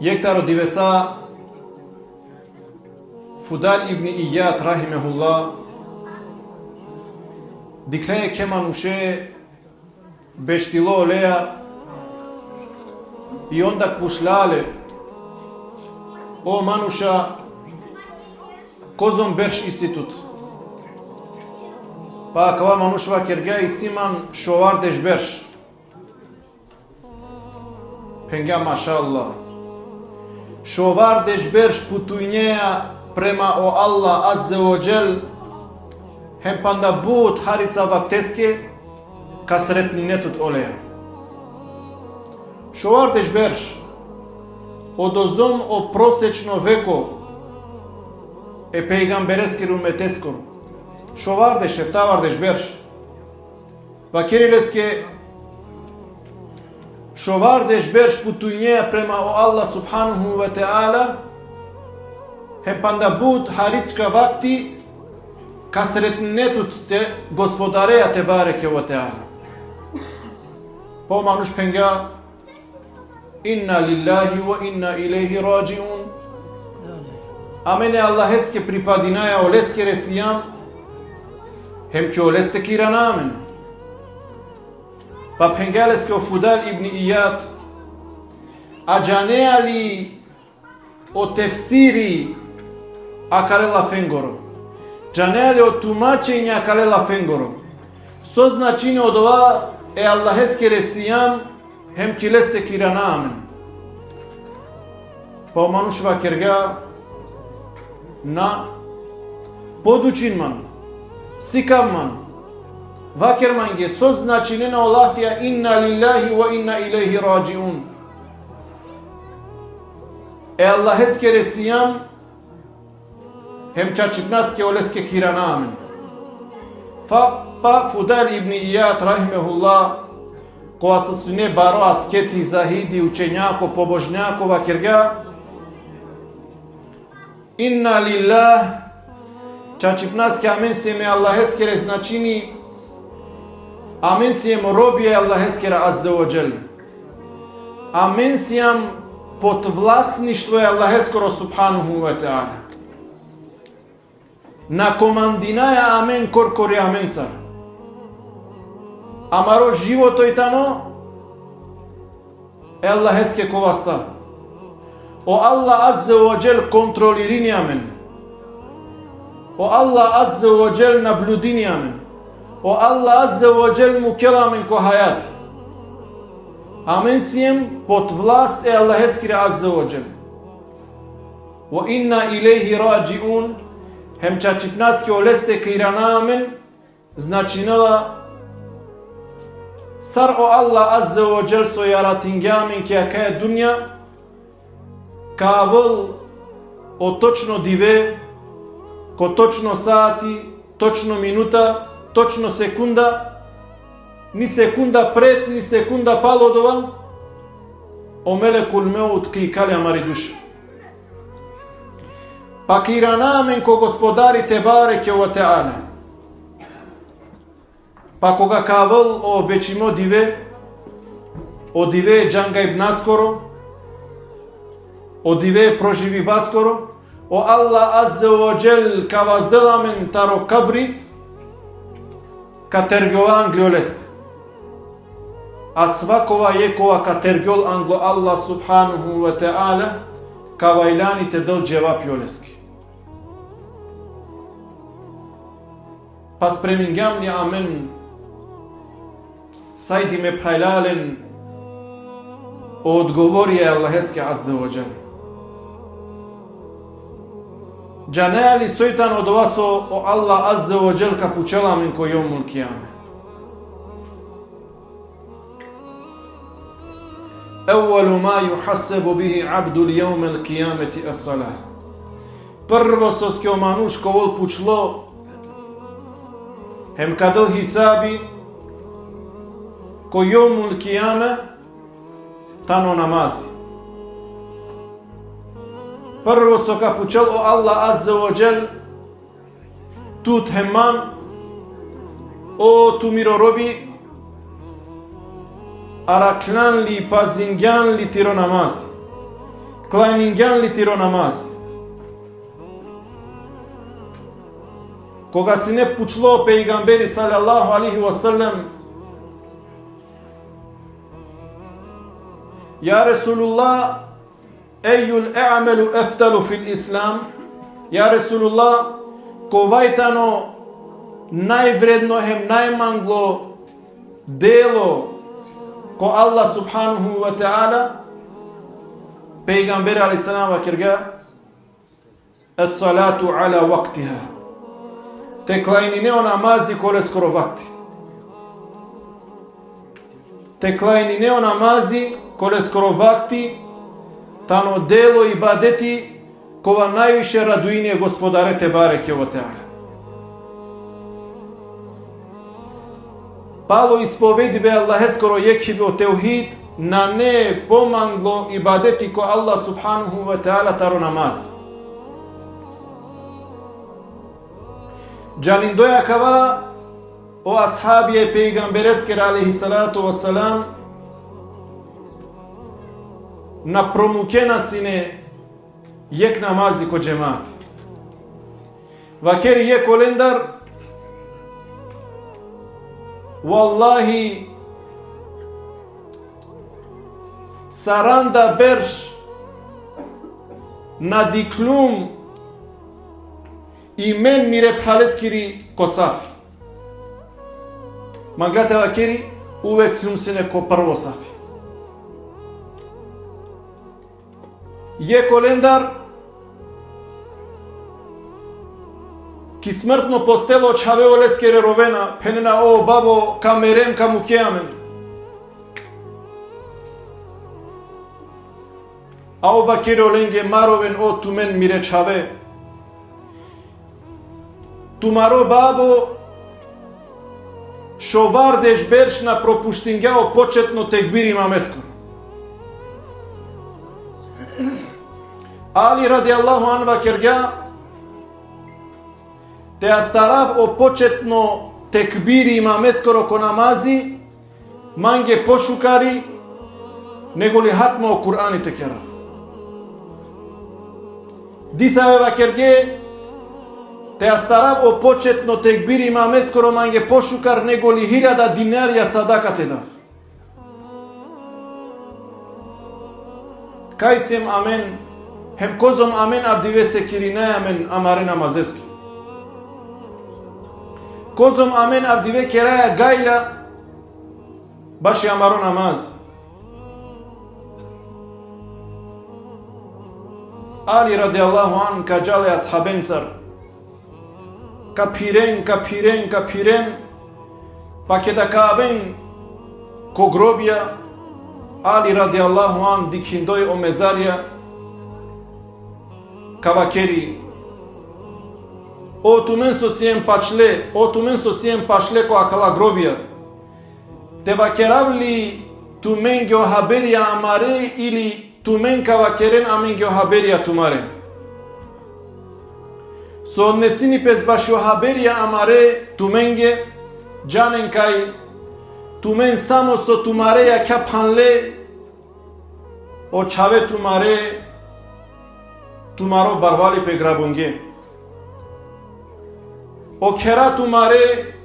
Yektar o divesa Fudal ibn Iyad rahimehullah dikleye keman ushe beštilo leja i onda pušlale o manuša kozom berš institut pa kava manušva kerga i siman šovar deş berš penga mašallah šovar deş berš putujnjeja prema o Allah azze o džel hem panda but harica vakteske kasretni netut oleja šovar deş berš odozom o prosečno veko e pejgambereski rumeteskor šovar deş eftavar deş berš vakirileske šovar deş berš putujnjeja prema o Allah subhanahu wa ta'ala hem panda bud haricka vakti kasretnetut te gospodareja te bareke wa ta'ala po manush penga inna lillahi wa inna ilaihi rajiun amene Allaheske pripadinaja oleske resijam hem ki oleste kiranamen pa pengaleske o Fudal ibn Iyad ajanea li o tefsiri akalela fengoro džaneli o tumačenja akalela fengoro so značine od ova e Allaheske resijam hem ki leste kiranamen pa manušva kerga na podučin man sikav man vaker mange so značine na olafija inna lillahi wa inna ilaihi rajiun e Allaheske resijam hem čačipnaske oleske kiranamen pa Fudal ibn Iyad rahimehullah koja sa sune baro asketi zahidi učenjako pobožnjako vakerga inna lillah čačipnaske amen seme Allaheske reznačini amen seme robije Allaheske azze o džel amen seme pod vlasništvo je Allaheskoro subhanahu wa ta'ala na komandinaja amen korkori amen car amaro životo i tano e Allaheske kovasta o Allah azze o džel kontrolirini amen o Allah azze o džel nabludini amen o Allah azze o džel mukelamen ko hayat amen sijem pod vlast e Allaheskire azze o džel wa inna ilaihi rajiun hem čačipnaske oleste kiranamen značinala sar o Allah azze o džel so yaratingamen ki akaje dunja kavol o točno dive ko točno sati točno minuta točno sekunda ni sekunda pred ni sekunda palodova o melekul meut ki kalja mari duša pa kiranamen ko gospodari te bareke wa ta'ala pa koga kavol o obećimo dive o dive džanga ibn naskoro o dive proživi baskoro o Allah azze o džel ka vazdelamen taro kabri ka tergjol angli oleste a svakova jekova ka tergjol anglo Allah subhanahu wa ta'ala ka vajlani te del dževap joleski pa spremingam li amen sajdi me pajlalen o odgovorije Allaheske azze o džel džaneli sojtan od ovaso o Allah azze o džel ka pučelamen ko jomul kijame evvalu ma yuhassebu bihi abdu li jomel kijameti as-salah prvo soske o manuško vol pučlo hem kadel hisabi ko jomul kijame tano namazi prvo so ka pučel o Allah azze o džel tut hemman o tu mirorobi araklan li pazingjan li tiro namazi клајнингјан ли тиро намаз. Кога си не пучло пејгамбери салаллаху алейхи ва саллем, ја Ресулуллах, ејул е'амелу ефталу фил ислам, ја Ресулуллах, ковајтано највредно хем најмангло дело ко Аллах субханаху ва та'ала, пејгамбери алейхи салам ва кирга, ес-салату ала вақтиха, те клајнинео намази коле скоро вакти. Те клајнинео намази коле скоро вакти, тано дело и бадети, кова највише радуиње Господаре те бареке во теала. Пало исповеди бе Аллахе скоро јекхи бе теухид, на не помангло и бадети ко Аллах субханаху ва таала таро намаз. Џалиндоја кава о асхабије пејгамберескер алейхи салату ва салам, на промукена сине јек намази ко џемаат. Вакери јек олендар, Wallahi, saranda berš na diklum i men mire paleskiri kosafi. Maglate vakeri uvek sumsine ko prvo safi. Je kolendar ki smrtno postelo čave oleskere rovena, penena o babo kamerem kamukjamen. A ova kere olenge maroven o tumen mire čave. Tumaro babo šovardeš berš na propuštingao početno tekbir imamesko. Ali radijallahu anva kerga te astarav o početno tekbiri imameskoro ko namazi mange pošukari nego li hatma o Kur'ani tekerav. Disaveva kerge te astarav o početno tekbiri imameskoro mange pošukar nego li 1000 dinarja sadaka te dav. Kajsem amen, hem kozom amen abdive sekirine amen amare namazeski. Kozom amen abdive keraya gayla başı amaro namaz. Ali radiyallahu an kajale ashaben sar. Kapiren pakeda kaben kogrobia. Ali radiyallahu an dikhindoy o mezarya kavakeri o tumen sosiem pašle ko akala grobia te vakeravli tumen geo haberia amare ili tumen kavakeren amen geo haberia tumare so odnesini pez bašio haberia amare tumenge janen kaj tumen samo so tumare ya kya panle o çave tumaro barvali pe grabunge o kera tumare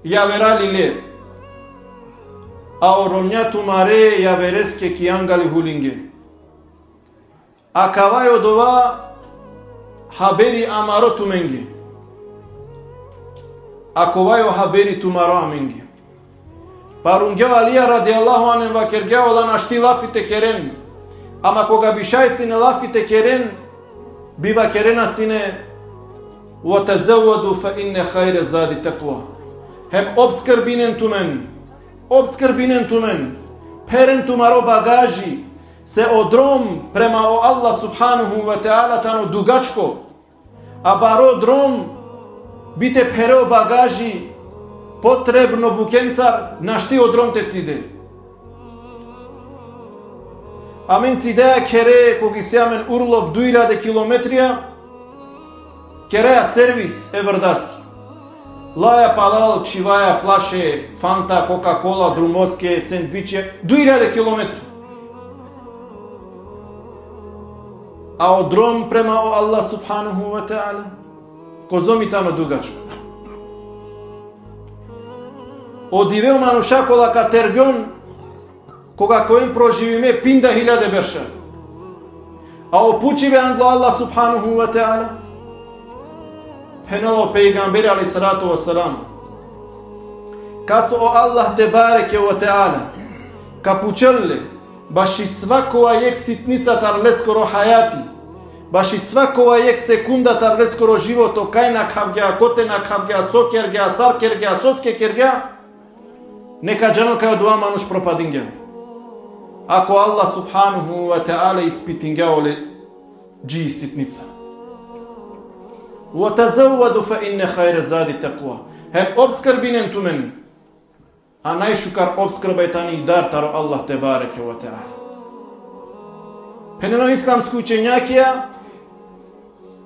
ya vera lile a o romnya tumare ya vereske kiangali hulinge akavayo dova haberi amaro tumenge akovayo haberi tumaro amenge Parungeo Alija radijallahu anhu vakergeo lan ashti lafite keren. Ama koga bishaj sine lafite keren, biva kerena sine وَتَزَوَّدُوا فَإِنَّ خَيْرَ زَادِ تَقْوَى. Hem obskrbinen tumen, peren tumaro bagaži, se odrom prema o Allah subhanahu wa ta'ala tano dugačko, a baro drom bite pereo bagaži, potrebno bukencar našti odrom te cide. Amen cideja kere kogi se amen urlop 2000 kilometrija, kereja servis evrdaski. Laja palal, čivaja, flaše, fanta, Coca-Cola, drumoske, sendviče, 2000 kilometra. а одром према о Аллах субханаху ва та'ala, козомитано дугачко. Одивео мануша кола катергон, кога коем проживиме пинда 1000 берша. А опучиве андло Аллах субханаху ва та'ala, пенало пейгамбери алейхиссалату вассалам, касо о Аллах те бареке ва та'ala, капучелле, баши свакова ек ситница тарлескоро хајати, баши свакова ек секунда тарлескоро живото, кај на кавгеа, коте на кавгеа, сокергеа, саркергеа, соскекергеа, нека джанал кај дуа мануш пропадингеа. Ако Аллах субханаху ва та'ala испитингеа оле джи ситница. Ва тазавваду фа инне хајре зади тақва. Хем обскрбинен тумен, а најшукар обскрба е тани дар таро Аллах те бареке ва та'ala. Пенено исламски учењакија,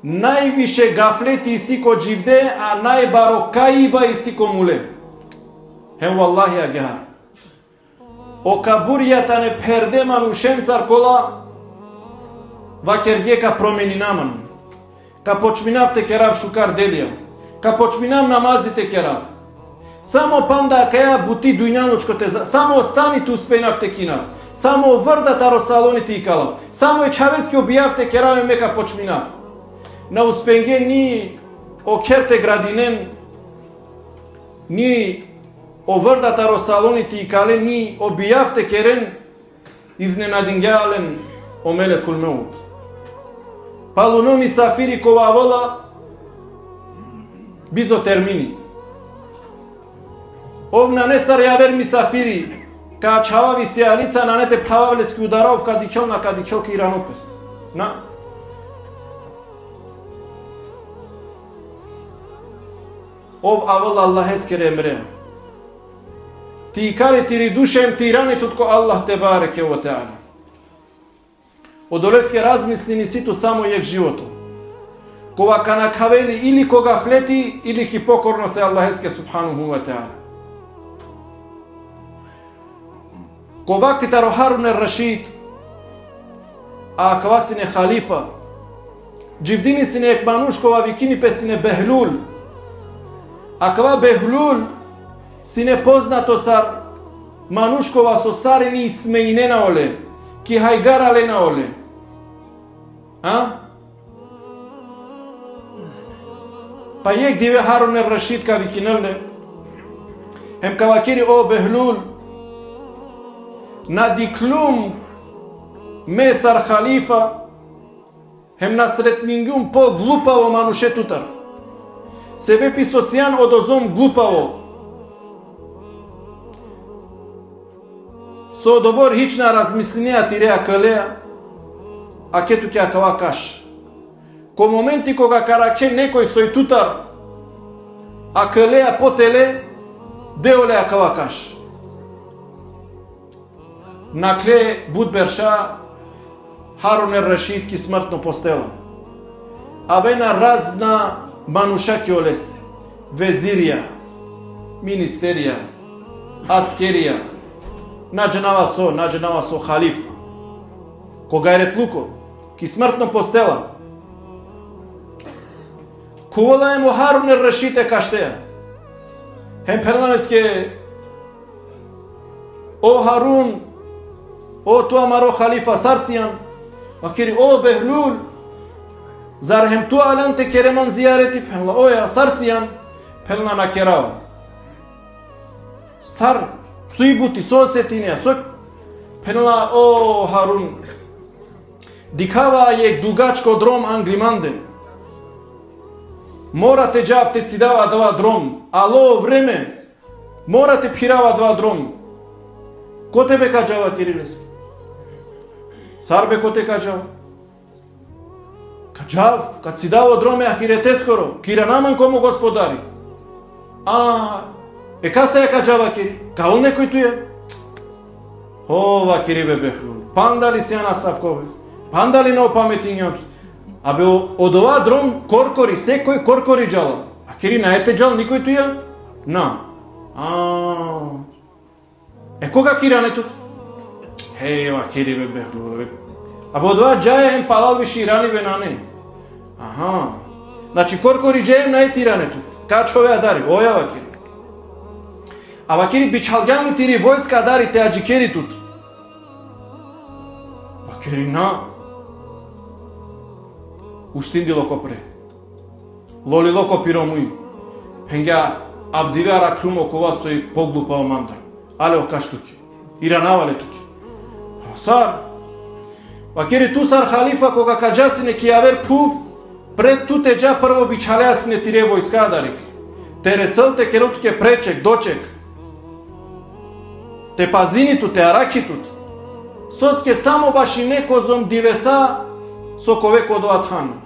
највише гафлети иси ко дживде, а најбаро каиба иси ко муле. Хем валлахи агар. O kaburiyata ne perde manushen sarkola vakerge ka promeni naman. Ka počminav te kerav shukar delija. Ka počminav namazi te kerav. Samo panda kaya buti dunjanučko te samo ostani tu spenav te kinav. Samo vrda taro saloni ti ikalav. Samo je čaveski obijav te kerav i meka počminav. Na uspenge ni okerte gradinen, ni o vrda rosaloni ti kale ni obijavte keren iznenadingalen o melekul meut. Paluno misafiri kova vola bizo termini. Ovna nestar javer misafiri ka čavavi sjalica na nete plavavleski udarov kadikel na kadikel ki iranopes. Na. Ov aval Allah eskere emre. Ti kare ti ridušem ti rane tutko Allah te bareke wa ta'ala. Odoleske razmislini si tu samo jek životu. Kova kana kaveli ili koga fleti ili ki pokorno se Allaheske subhanahu wa ta'ala. Ko vakti taro Harun al-Rashid, a kvasine khalifa, dživdini sine ekmanuškova vikini pesine Behlul, a kva Behlul sine poznato sar manuškova so sarini ismeinena ole, ki hajgara lena ole. A? Pa jek dive Harun al-Rashid ka vikinelne, hem ka vakiri o Behlul, na diklum mesar khalifa, hem na sretningum po glupavo manušetutar. Sebe pisosjan odozom glupavo. So dobor hična razmislinija tirea kalea, a ketu kja kava kaš. Ko momenti koga karake nekoj soj tutar, a kalea potele, deole a kava kaš. Nakle Budberša Harun al-Rashid ki smrtno postela. Avena razna manuša ki oleste. Vezirija, ministerija, askerija, nađenava so halif. Koga je retluko, ki smrtno postela. Kuvala je mu Harun al-Rashid e kašteja. Hem perlaneske o Harun, o tu amaro khalifa sarsiyan, akiri o Behlul, zar hem tu alan te kereman ziyareti penla o ya sarsiyan, penla na kerao. Sar suibuti sosetine sok penla o Harun. Dikava je dugačko drom anglimande. Morate džavte cidava dva drom, alo vreme, morate pirava dva drom. Ko tebe kađava Kirileski? Sarbe ko te kađava? Kađav, kad si dao drome ahireteskoro, kira naman komu gospodari. Kasta je kađava Kiri? Kao nekoj tu je? Ova Kiri Behlul. Pandali si ana savkove. Pandali na opametinjam. Abe od ova drom korkori, sekoj korkori džala. A Kiri na ete džal nikoj tu je? Na. Koga Kira ne tut? Eva Kiri Behlul. Або два джаем палал виши ирани бенане. Аха. Значи коркори джаем на етиранету. Качове адари, оя вакири. А вакири бичалгани тири войска адари те аджикери тут. Вакири на. Уштиндило копре. Лолило копиромуи. Хенга авдивара клюмо кова стои поглупа омандар. Але окаштуки. Иранавале туки. Сар. Вакири тусар халифа кога каджасине кијавер пув, пред туте джа прво бичалеасине тире војска дарик. Те ресълте керутке пречек, дочек. Те пазиниту, те аракитут. Соске само баши некозом дивеса со ковеко доатхан.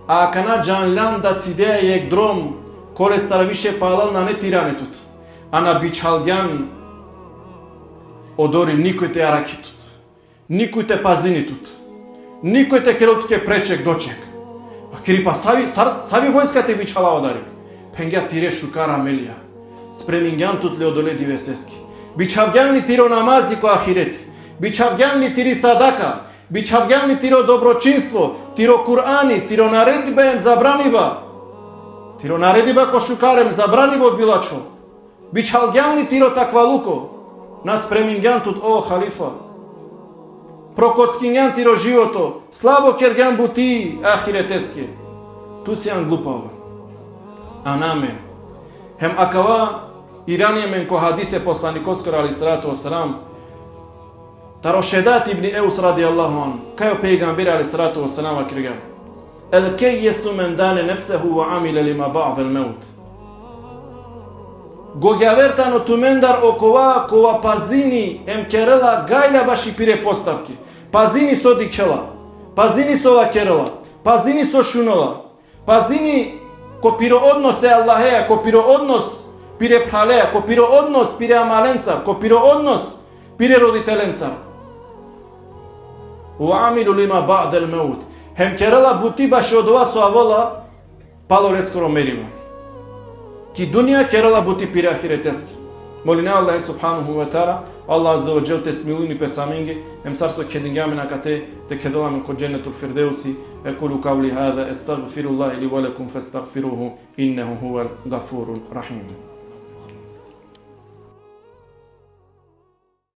А кана джанлян да цидея ек дром, коле старавише палал на не тиранетут, а на бичалгян одори никој те аракитут. Никој те пазинитут. Никој те керутке пречек, дочек. А кирипа сави војска те бичала одари. Пенгја тире шукар амелија. Спремингјан тут леодоле дивесески. Бичавгјан ли тиро намази ко ахирети. Бичавгјан ли тири садака. Бичавгјан ли тиро доброчинство. Тиро Кур'ани. Тиро наредба им забраниба. Тиро наредба ко шукарем забранибо билачо. Бичавгјан ли тиро таквалуко. Нас спремингјан тут о халифа. Прокоцкињан тиро живото. Слабо кергјан бути ахиретески. Ту си јан глупава. А наме. Хем акава Ирание мен ко хадисе посланиковскор алейхиссалату вассалам. Таро Шедат ибн Еус радијаллаху ан. Кајо пейгамбер алейхиссалату вассалам акирга. Ел кејесу мен дане нефсеху ва амиле лима бa'д ал меут. Гогјавертано тумендар окова кова пазини ем керела гајля баши пире поставки. Пазини со дикела. Пазини со вакерела. Пазини со шунала. Пазини ко пиро однос е Аллахеја, ко пиро однос пире пхалеја, ко пиро однос пире амаленцар, ко пиро однос пире родителенцар. Уамилу лима бa'д ал меут. Хем керела бути баши од ова со авола пало рескоро мерива. Ки дунија керела бути пире ахиретески. Молине Аллах субханаху ва таала, Allah azza wa jalla tesmiluni pesamingi, emsarso kedingamina kate te kedolam ko jannatul firdausi, aqulu qawli hadha astaghfirullah li wa lakum fastaghfiruhu innahu huwal ghafurur rahim.